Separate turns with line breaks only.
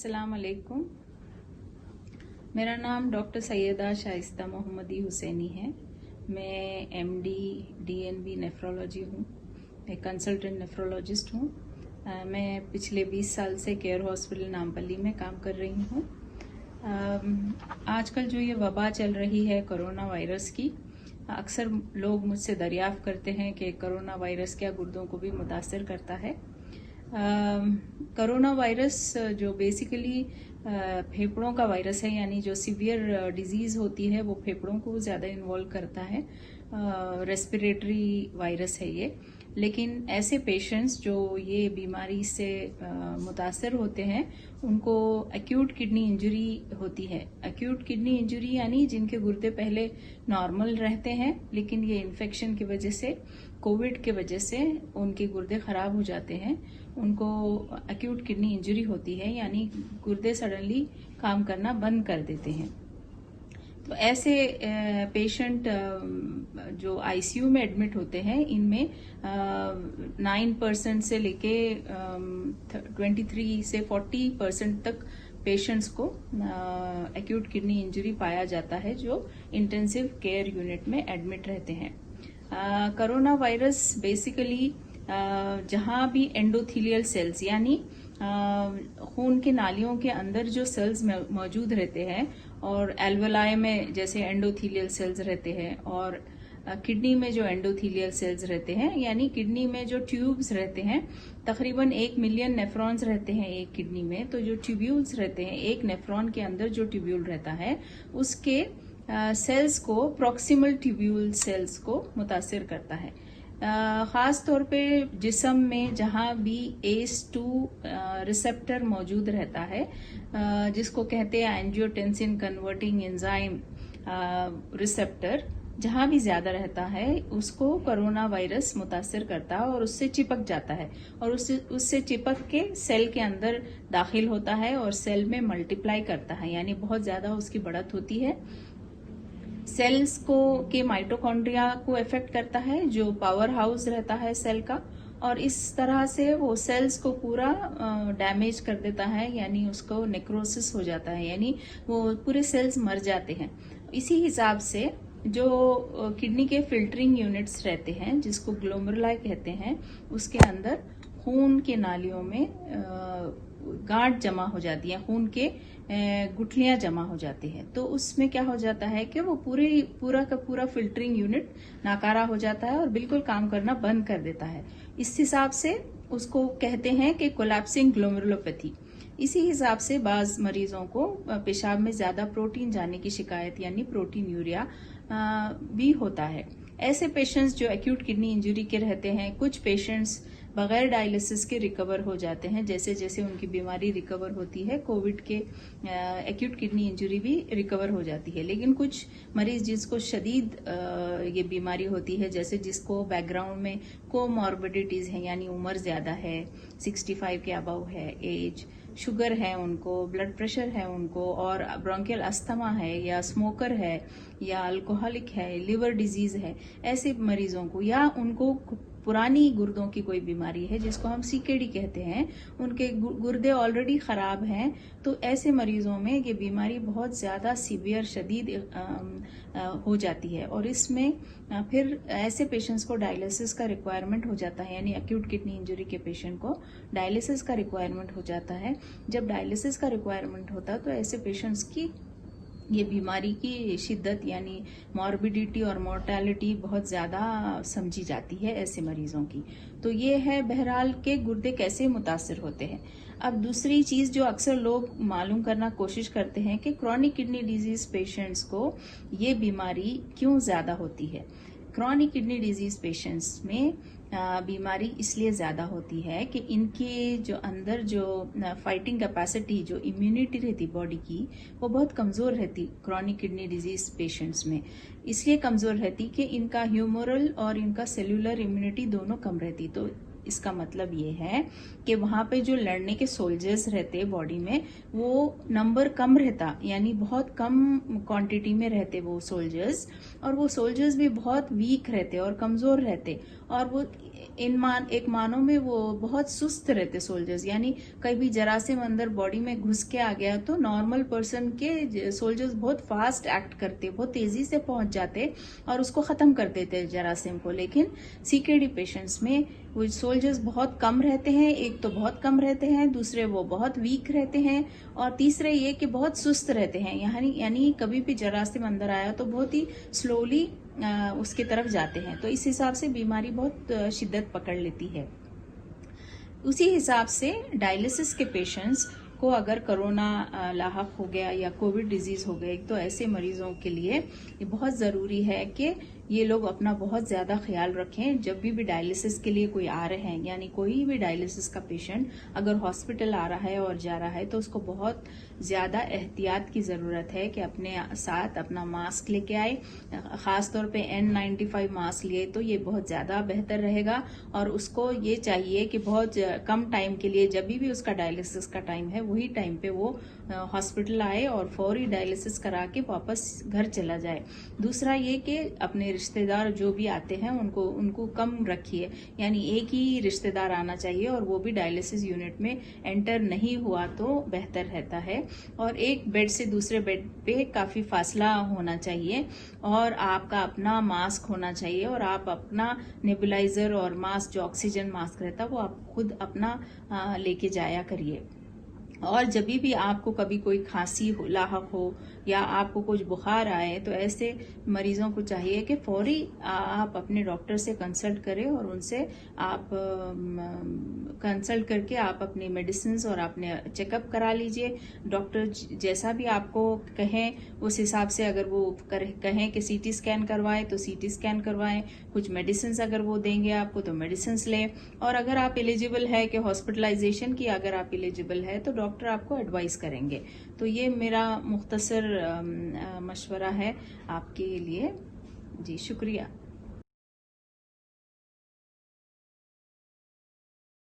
अस्सलाम वालेकुम। मेरा नाम डॉक्टर सैयदा शाइस्ता मोहम्मदी हुसैनी है। मैं एमडी डीएनबी नेफ्रोलॉजी हूँ। मैं कंसल्टेंट नेफ्रोलॉजिस्ट हूँ। मैं पिछले 20 साल से केयर हॉस्पिटल नामपल्ली में काम कर रही हूँ। आजकल जो ये वबा चल रही है कोरोना वायरस की, अक्सर लोग मुझसे दरियाफ्त करते हैं कि कोरोना वायरस क्या गुर्दों को भी मुतासर करता है। कोरोना वायरस जो बेसिकली फेफड़ों का वायरस है, यानी जो सीवियर डिजीज़ होती है वो फेफड़ों को ज़्यादा इन्वॉल्व करता है। रेस्पिरेटरी वायरस है ये। लेकिन ऐसे पेशेंट्स जो ये बीमारी से मुतासर होते हैं उनको एक्यूट किडनी इंजरी होती है। एक्यूट किडनी इंजरी यानी जिनके गुर्दे पहले नॉर्मल रहते हैं, लेकिन ये इन्फेक्शन की वजह से, कोविड के वजह से उनके गुर्दे खराब हो जाते हैं। उनको एक्यूट किडनी इंजरी होती है, यानी गुर्दे सडनली काम करना बंद कर देते हैं। तो ऐसे पेशेंट जो आईसीयू में एडमिट होते हैं, इनमें 9% से लेके 23 से 40% तक पेशेंट्स को एक्यूट किडनी इंजरी पाया जाता है, जो इंटेंसिव केयर यूनिट में एडमिट रहते हैं। कोरोना वायरस बेसिकली जहां भी एंडोथीलियल सेल्स यानी खून के नालियों के अंदर जो सेल्स मौजूद रहते हैं, और एल्वेलाई में जैसे एंडोथीलियल सेल्स रहते हैं, और किडनी में जो एंडोथीलियल सेल्स रहते हैं, यानी किडनी में जो ट्यूब्स रहते हैं, तकरीबन 1 मिलियन नेफ्रॉन्स रहते हैं एक किडनी में। तो जो ट्यूब्यूल्स रहते हैं, एक नेफ्रॉन के अंदर जो ट्यूब्यूल रहता है उसके सेल्स को प्रॉक्सिमल ट्यूब्यूल सेल्स को मुतासिर करता है। ख़ास तौर पे जिस्म में जहाँ भी ACE2 रिसेप्टर मौजूद रहता है, जिसको कहते हैं एंजियोटेंसिन कन्वर्टिंग एंजाइम रिसेप्टर, जहाँ भी ज़्यादा रहता है उसको कोरोना वायरस मुतासिर करता है और उससे चिपक जाता है, और उससे चिपक के सेल के अंदर दाखिल होता है और सेल में मल्टीप्लाई करता है, यानी बहुत ज़्यादा उसकी बढ़त होती है। सेल्स को के माइटोकॉन्ड्रिया को इफेक्ट करता है, जो पावर हाउस रहता है सेल का, और इस तरह से वो सेल्स को पूरा डैमेज कर देता है, यानी उसको नेक्रोसिस हो जाता है, यानी वो पूरे सेल्स मर जाते हैं। इसी हिसाब से जो किडनी के फिल्टरिंग यूनिट्स रहते हैं, जिसको ग्लोमेरुलाई कहते हैं, उसके अंदर खून के नालियों में गांठ जमा हो जाती है, खून के गुठलियां जमा हो जाती है। तो उसमें क्या हो जाता है कि वो पूरा का पूरा फिल्टरिंग यूनिट नाकारा हो जाता है और बिल्कुल काम करना बंद कर देता है। इस हिसाब से उसको कहते हैं कि कोलैप्सिंग ग्लोमेरुलोपैथी। इसी हिसाब से बाज मरीजों को पेशाब में ज्यादा प्रोटीन जाने की शिकायत, यानी प्रोटीन यूरिया भी होता है। ऐसे पेशेंट्स जो एक्यूट किडनी इंजरी के रहते हैं, कुछ पेशेंट्स बगैर डायलिसिस के रिकवर हो जाते हैं। जैसे जैसे उनकी बीमारी रिकवर होती है, कोविड के एक्यूट किडनी इंजरी भी रिकवर हो जाती है। लेकिन कुछ मरीज जिसको शदीद ये बीमारी होती है, जैसे जिसको बैकग्राउंड में कोमॉर्बिडिटीज हैं, यानी उम्र ज्यादा है, 65 के अबव है एज, शुगर है उनको, ब्लड प्रेशर है उनको, और ब्रोंकियल अस्थमा है, या स्मोकर है, या अल्कोहलिक है, लिवर डिजीज है, ऐसे मरीजों को, या उनको पुरानी गुर्दों की कोई बीमारी है जिसको हम सीकेडी कहते हैं, उनके गुर्दे ऑलरेडी खराब हैं, तो ऐसे मरीजों में ये बीमारी बहुत ज्यादा सीवियर शदीद हो जाती है, और इसमें फिर ऐसे पेशेंट्स को डायलिसिस का रिक्वायरमेंट हो जाता है, यानी एक्यूट किडनी इंजरी के पेशेंट को डायलिसिस का रिक्वायरमेंट हो जाता है। जब डायलिसिस का रिक्वायरमेंट होता है तो ऐसे पेशेंट्स की ये बीमारी की शिद्दत, यानी मॉर्बिडिटी और मोर्टेलिटी बहुत ज़्यादा समझी जाती है ऐसे मरीजों की। तो ये है बहरहाल के गुर्दे कैसे मुतासर होते हैं। अब दूसरी चीज़ जो अक्सर लोग मालूम करना कोशिश करते हैं कि क्रॉनिक किडनी डिजीज पेशेंट्स को ये बीमारी क्यों ज़्यादा होती है। क्रॉनिक किडनी डिजीज पेशेंट्स में बीमारी इसलिए ज़्यादा होती है कि इनके जो अंदर जो फाइटिंग कैपेसिटी, जो इम्यूनिटी रहती बॉडी की, वो बहुत कमज़ोर रहती क्रॉनिक किडनी डिजीज पेशेंट्स में। इसलिए कमज़ोर रहती कि इनका ह्यूमरल और इनका सेलुलर इम्यूनिटी दोनों कम रहती। तो इसका मतलब ये है कि वहाँ पे जो लड़ने के सोल्जर्स रहते बॉडी में, वो नंबर कम रहता, यानी बहुत कम क्वांटिटी में रहते वो सोल्जर्स, और वो सोल्जर्स भी बहुत वीक रहते और कमज़ोर रहते, और वो एक मानों में वो बहुत सुस्त रहते सोल्जर्स, यानी कभी जरासीम अंदर बॉडी में घुस के आ गया तो नॉर्मल पर्सन के सोल्जर्स बहुत फास्ट एक्ट करते, बहुत तेजी से पहुंच जाते और उसको खत्म कर देते जरासीम को। लेकिन सीकेडी पेशेंट्स में वो सोल्जर्स बहुत कम रहते हैं, एक तो बहुत कम रहते हैं, दूसरे वो बहुत वीक रहते हैं, और तीसरे ये कि बहुत सुस्त रहते हैं, यानी कभी भी जरासीम अंदर आया तो बहुत ही स्लोली उसके तरफ जाते हैं। तो इस हिसाब से बीमारी बहुत शिद्दत पकड़ लेती है। उसी हिसाब से डायलिसिस के पेशेंट्स को अगर कोरोना लाहक हो गया या कोविड डिजीज हो गई तो ऐसे मरीजों के लिए ये बहुत ज़रूरी है कि ये लोग अपना बहुत ज़्यादा ख्याल रखें। जब भी डायलिसिस के लिए कोई आ रहे हैं, यानी कोई भी डायलिसिस का पेशेंट अगर हॉस्पिटल आ रहा है और जा रहा है तो उसको बहुत ज़्यादा एहतियात की ज़रूरत है कि अपने साथ अपना मास्क लेके आए, ख़ास तौर पे N95 मास्क लिए तो ये बहुत ज़्यादा बेहतर रहेगा। और उसको ये चाहिए कि बहुत कम टाइम के लिए, जब भी उसका डायलिसिस का टाइम है वही टाइम पे वो हॉस्पिटल आए और फौरी डायलिसिस करा के वापस घर चला जाए। दूसरा ये कि अपने रिश्तेदार जो भी आते हैं उनको कम रखिए, यानी एक ही रिश्तेदार आना चाहिए और वो भी डायलिसिस यूनिट में एंटर नहीं हुआ तो बेहतर रहता है। और एक बेड से दूसरे बेड पे काफ़ी फासला होना चाहिए, और आपका अपना मास्क होना चाहिए, और आप अपना नेबुलाइजर और मास्क जो ऑक्सीजन मास्क रहता है वो आप खुद अपना लेके जाया करिए। और जब भी आपको कभी कोई खांसी हो, लाहक हो, या आपको कुछ बुखार आए तो ऐसे मरीजों को चाहिए कि फौरी आप अपने डॉक्टर से कंसल्ट करें और उनसे आप कंसल्ट करके आप अपनी मेडिसिन और अपने चेकअप करा लीजिए। डॉक्टर जैसा भी आपको कहें उस हिसाब से, अगर वो कहें कि सीटी स्कैन करवाएं तो सीटी स्कैन करवाएं, कुछ मेडिसिन अगर वो देंगे आपको तो मेडिसिन लें, और अगर आप एलिजिबल है कि हॉस्पिटलाइजेशन की अगर आप एलिजिबल है तो डॉक्टर आपको एडवाइस करेंगे। तो ये मेरा मुख्तसर मशवरा है आपके लिए। जी शुक्रिया।